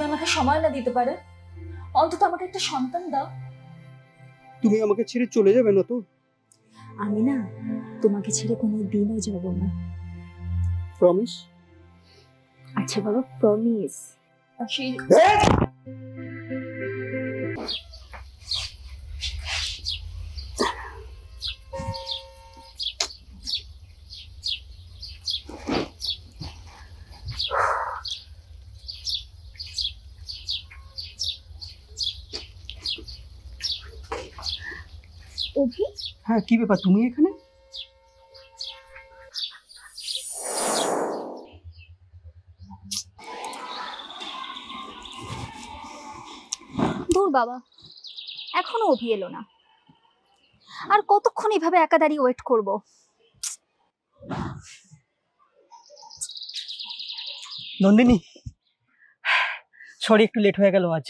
আমাকে সময় না দিতে পারে? অন্তত আমাকে একটা সন্তান দাও। তুমি আমাকে ছেড়ে চলে যাবে না তো? আমি না তোমাকে ছেড়ে কোনো দিনও যাব না। প্রমিস? আচ্ছা বাবা, প্রমিস। অভি, হ্যাঁ কি ব্যাপার, তুমি এখানে? দূর বাবা, এখনো অভি এলো না। আর কতক্ষণ এভাবে একা দাঁড়িয়ে ওয়েট করব? নন্দিনী, সরি একটু লেট হয়ে গেল আজ।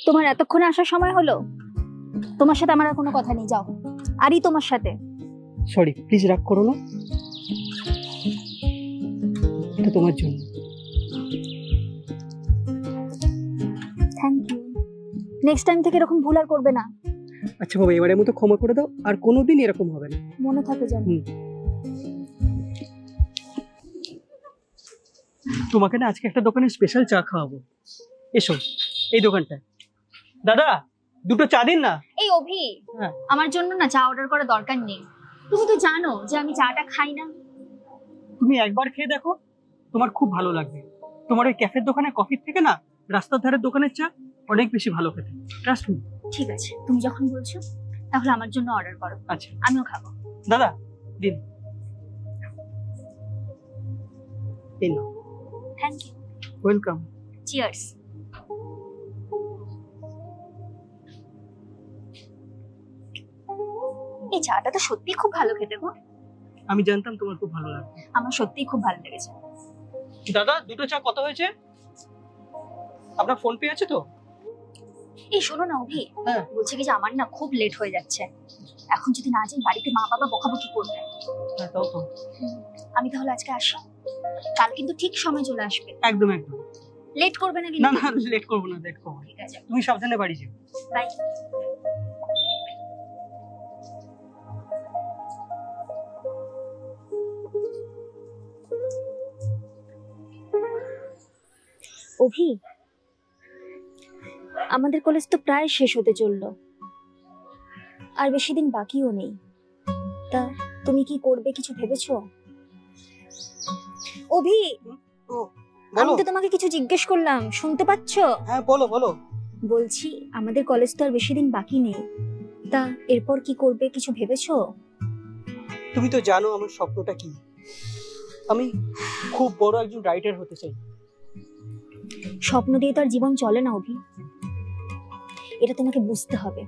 তোমার এতক্ষণে আসার সময় হলো? তোমার সাথে আমার আর কোনো কথা নেই, যাও। আরই তোমার সাথে। সরি, প্লিজ রাগ করো না, এটা তোমার জন্য। Thank you. নেক্সট টাইম থেকে এরকম ভুল আর করবে না। আচ্ছা বাবা, এবারের মতো ক্ষমা করে দাও, আর কোনোদিন এরকম হবে না। মনে থাকে জানি। তোমাকে না আজকে একটা দোকানে স্পেশাল চা খাওয়াবো, এসো এই দোকানটা। দাদা, দুটো চা দিন না। এই অভি, আমার জন্য না চা অর্ডার করা দরকার নেই। তুমি তো জানো যে আমি চাটা খাই না। তুমি একবার খেয়ে দেখো, তোমার খুব ভালো লাগবে। তোমার ওই ক্যাফের দোকানে কফির থেকে না রাস্তার ধারের দোকানের চা অনেক বেশি ভালো খেতে, ট্রাস্ট মি। ঠিক আছে, তুমি যখন বলছো তাহলে আমার জন্য অর্ডার করো। আচ্ছা, আমিও খাবো। দাদা দিন। এই নাও। Thank you. ওয়েলকাম। চিয়ার্স। এই চাটা তো সত্যি খুব ভালো খেতে গো। আমি জানতাম তোমার খুব ভালো লাগবে। আমার সত্যিই খুব ভালো লেগেছে। দাদা, দুটো চা কত হয়েছে? আপনার ফোন পে আছে তো? এই শোনো না অভি, বলছে কি যে আমার না খুব লেট হয়ে যাচ্ছে। এখন যদি না যাই বাড়িতে মা বাবা বকাবকি করবে। হ্যাঁ তাও তো। আমি তাহলে আজকে আসি, কাল কিন্তু ঠিক সময় চলে আসবে। একদম একদম। লেট করবে না কিন্তু? না না, লেট করব না, লেট করব। ঠিক আছে, তুমি সাবধানে বাড়ি যাও। বাই। অভি, আমাদের কলেজ তো প্রায় শেষ হতে চললো, আর বেশি দিন বাকিও নেই। তা তুমি কি করবে, কিছু ভেবেছো? অভি, আমি তো তোমাকে কিছু জিজ্ঞেস করলাম, শুনতে পাচ্ছো? হ্যাঁ বলো বলো। বলছি আমাদের কলেজ তো আর বেশি দিন বাকি নেই, তা এরপর কি করবে, কিছু ভেবেছো? তুমি তো জানো আমার স্বপ্নটা কি। আমি খুব বড় একজন রাইটার হতে চাই। স্বপ্ন দিয়ে তো আর জীবন চলে না অভি, এটা তোমাকে বুঝতে হবে।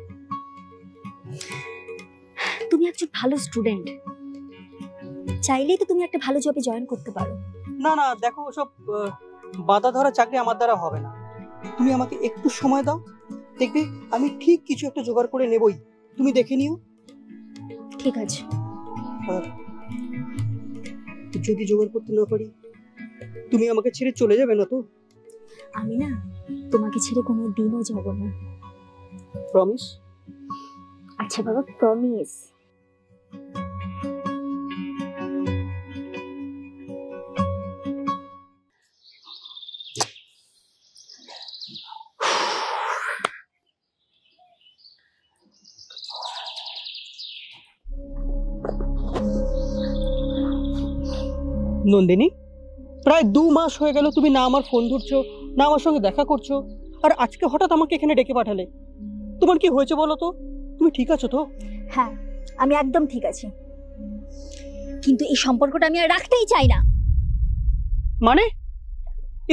তুমি একজন ভালো স্টুডেন্ট, চাইলেই তো তুমি একটা ভালো জবে জয়েন করতে পারো। না না, দেখো সব বাধা ধরা চাকরি আমার দ্বারা হবে না। তুমি আমাকে একটু সময় দাও, দেখবে আমি ঠিক কিছু একটা জোগাড় করে নেবই, তুমি দেখে নিও। ঠিক আছে। যদি জোগাড় করতে না পারি, তুমি আমাকে ছেড়ে চলে যাবে না তো? আমি না তোমাকে ছেড়ে কোনো দিনও যাব না। প্রমিস? আচ্ছা বাবা, প্রমিস। নন্দিনী, প্রায় 2 মাস হয়ে গেল তুমি না আমার ফোন ধরছো, না আমার সঙ্গে দেখা করছো, আর আজকে হঠাৎ আমাকে এখানে ডেকে পাঠালে। তোমার কি হয়েছে বলো তো? তুমি ঠিক আছো তো? হ্যাঁ, আমি একদম ঠিক আছি, কিন্তু এই সম্পর্কটা আমি আর রাখতেই চাই না। মানে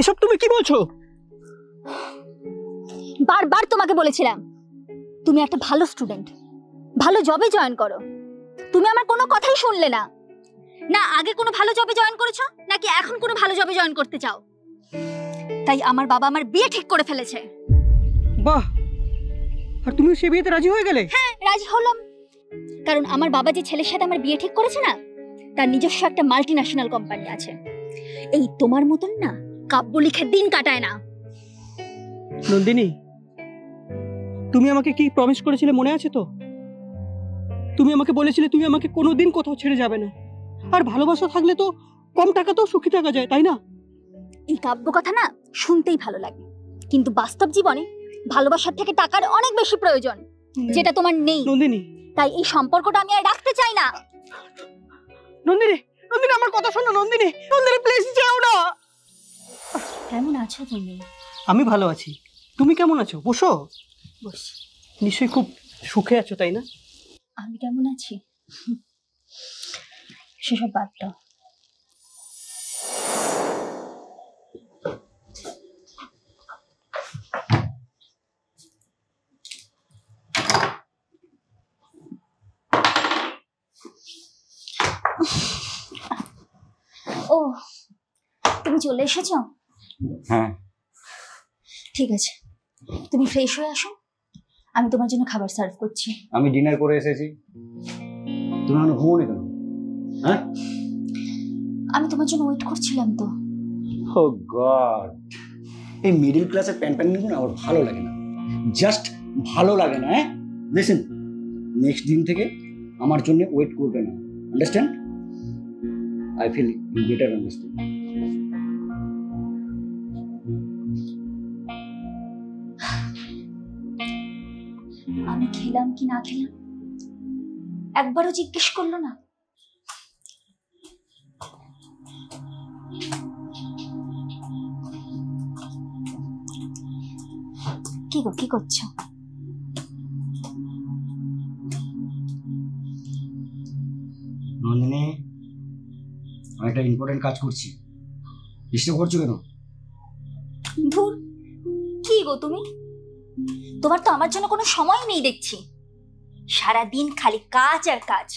এসব তুমি কি বলছো? বারবার তোমাকে বলেছিলাম তুমি একটা ভালো স্টুডেন্ট, ভালো জবে জয়েন করো। তুমি আমার কোনো কথাই শুনলে না। না আগে কোনো ভালো জবে জয়েন করেছো, নাকি এখন কোনো ভালো জবে জয়েন করতে চাও? তাই আমার বাবা আমার বিয়ে ঠিক করে ফেলেছে। বাহ, আর তুমি সে বিয়েতে রাজি হয়ে গেলে? হ্যাঁ, রাজি হলাম, কারণ আমার বাবা যে ছেলের সাথে আমার বিয়ে ঠিক করেছে না, তার নিজস্ব একটা মাল্টিন্যাশনাল কোম্পানি আছে, এই তোমার মতন না কাব্য লিখে দিন কাটায় না। নন্দিনী, তুমি আমাকে কি প্রমিস করেছিলে মনে আছে তো? তুমি আমাকে বলেছিলে তুমি আমাকে কোনোদিন কোথাও ছেড়ে যাবে না, আর ভালোবাসা থাকলে তো কম টাকাতেও সুখী থাকা যায়, তাই না? এই কাব্য কথা না শুনতেই ভালো লাগে, কিন্তু বাস্তব জীবনে ভালোবাসার থেকে টাকার অনেক বেশি প্রয়োজন, যেটা তোমার নেই। নন্দিনী, তাই এই সম্পর্কটা আমি আর রাখতে চাই না। নন্দিনী, নন্দিনী আমার কথা শোনো। নন্দিনী, নন্দিনী প্লিজ যাও না। কেমন আছো তুমি? আমি ভালো আছি, তুমি কেমন আছো? বসো। বসি। নিশ্চয়ই খুব সুখে আছো, তাই না? আমি কেমন আছি সেসব বাদ দাও। ও, তুমি চলে এসেছো? হ্যাঁ, ঠিক আছে, তুমি ফ্রেশ হয়ে আসো, আমি তোমার জন্য খাবার সার্ভ করছি। আমি ডিনার করে এসেছি, তুমি এখনো ঘুমোনি কেন? হ্যাঁ, আমি তোমার জন্য ওয়েট করছিলাম তো। ও গড, এই মিডল ক্লাসের প্যান গুলো আমার ভালো লাগে না, জাস্ট ভালো লাগে না। হ্যাঁ, লিসেন, নেক্সট দিন থেকে আমার জন্য ওয়েট করবে না, understand? I feel you better understand. আমি খেলাম কি না খেলাম একবারও জিজ্ঞেস করলো না। কি গো, কি করছো? নন্দিনী, আমি একটা ইম্পর্টেন্ট কাজ করছি, ডিস্টার্ব করছো কেন? ধুর, কি গো তুমি, তোমার তো আমার জন্য কোনো সময় নেই দেখছি, সারাদিন খালি কাজ আর কাজ।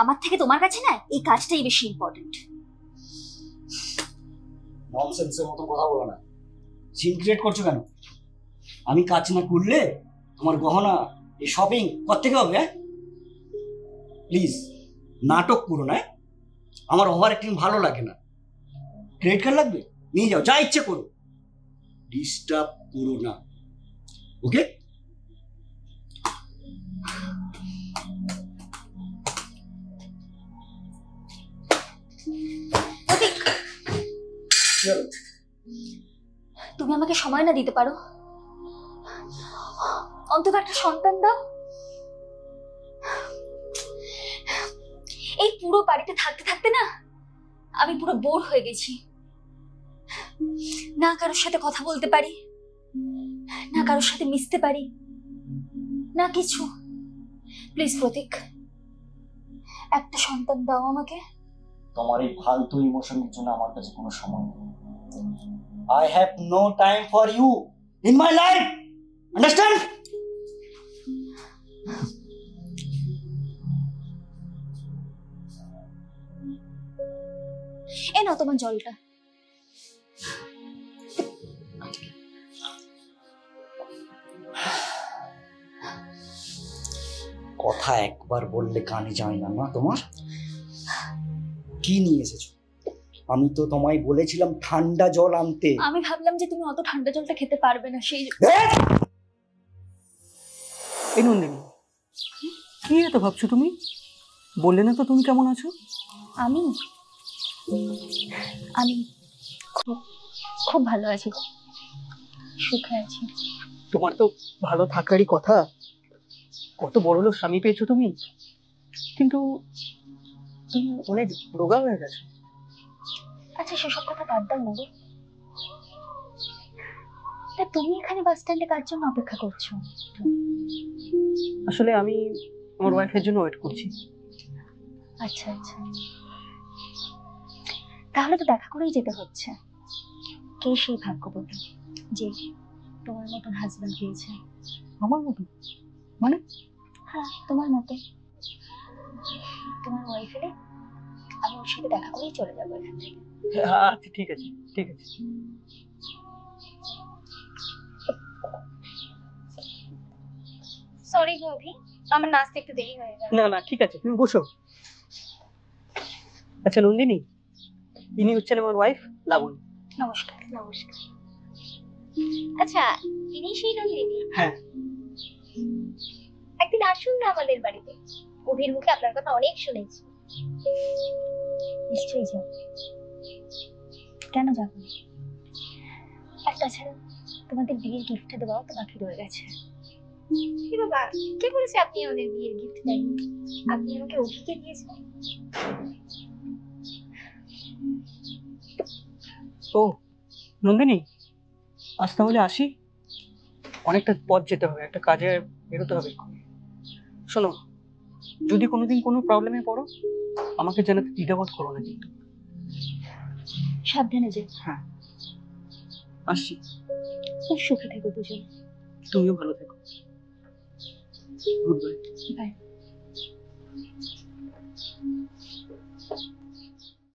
আমার থেকে তোমার কাছে না এই কাজটাই বেশি ইম্পর্টেন্ট। ননসেন্সের মতো কথা বলো না, সিন ক্রিয়েট করছো কেন? আমি কাজ না করলে তোমার গহনা, এই শপিং কোত্থেকে হবে? প্লিজ নাটক করো না, আমার ওভার অ্যাক্টিং ভালো লাগে না। ক্রেডিট কার্ড লাগবে, নিয়ে যাও, যা ইচ্ছে করো, ডিস্টার্ব করো না, ওকে? তুমি আমাকে সময় না দিতে পারো? অন্তত একটা সন্তান দাও। এই পুরো বাড়িতে থাকতে থাকতে না আমি পুরো বোর হয়ে গেছি, না কারোর সাথে কথা বলতে পারি, না কারোর সাথে মিশতে পারি, না কিছু। প্লিজ প্রতীক, একটা সন্তান দাও আমাকে। তোমার এই ফালতু ইমোশনের জন্য আমার কাছে কোনো সময় নেই। I have no time for you in my life. Understand? এ নাও তোমার জলটা। কথা একবার বললে কানে যায় না, না তোমার? কি নিয়ে এসেছো? আমি তো তোমায় বলেছিলাম ঠান্ডা জল আনতে। আমি ভাবলাম যে তুমি অত ঠান্ডা জলটা খেতে পারবে না, সেই এই নন্দিনী, কি এত ভাবছো তুমি? বললে না তো তুমি কেমন আছো? আমি আমি খুব খুব ভালো আছি, সুখে আছি। তোমার তো ভালো থাকারই কথা, কত বড় লোক স্বামী পেয়েছো তুমি, কিন্তু তুমি অনেক রোগা হয়ে গেছো। আচ্ছা সেসব কথা বাদ দাও না গো। তা তুমি এখানে বাস স্ট্যান্ডে কার জন্য অপেক্ষা করছো? আসলে আমি আমার ওয়াইফের জন্য ওয়েট করছি। আচ্ছা আচ্ছা, তাহলে তো দেখা করেই যেতে হচ্ছে। কে সেই ভাগ্যবতী যে তোমার মতন হাজবেন্ড পেয়েছে? আমার মতো মানে? হ্যাঁ, তোমার মতো। তোমার ওয়াইফ এলে আমি ওর সাথে দেখা করেই চলে যাবো এখান থেকে। আচ্ছা ঠিক আছে, ঠিক আছে। সরি গো অভি, আমার নাচতে একটু দেরি হয়ে গেল। না না ঠিক আছে, তুমি বসো। আচ্ছা নন্দিনী, ইনি হচ্ছেন আমার ওয়াইফ লাবণী। নমস্কার। নমস্কার। আচ্ছা, ইনি সেই নন্দিনী? হ্যাঁ। একদিন আসুন না আমাদের বাড়িতে, অভির মুখে আপনার কথা অনেক শুনেছি। নিশ্চয়ই যাব। কেন যাব না? আর তাছাড়া তোমাদের বিয়ের গিফটটা দেওয়াও তো বাকি রয়ে গেছে। কি বাবা, কে বলেছে আপনি আমাদের বিয়ের গিফট দেননি? আপনি আমাকে অভিকে দিয়েছেন। ও নন্দিনী, আজ তাহলে আসি, অনেকটা পথ যেতে হবে, একটা কাজে বেরোতে হবে। শোনো, যদি কোনোদিন কোনো প্রবলেমে পড়ো আমাকে জানাতে দ্বিধাবোধ করো না কিন্তু। সাবধানে যে। হ্যাঁ, আসছি। খুব সুখে থেকো দুজন। তুমিও ভালো থেকো। Good bye. বাই।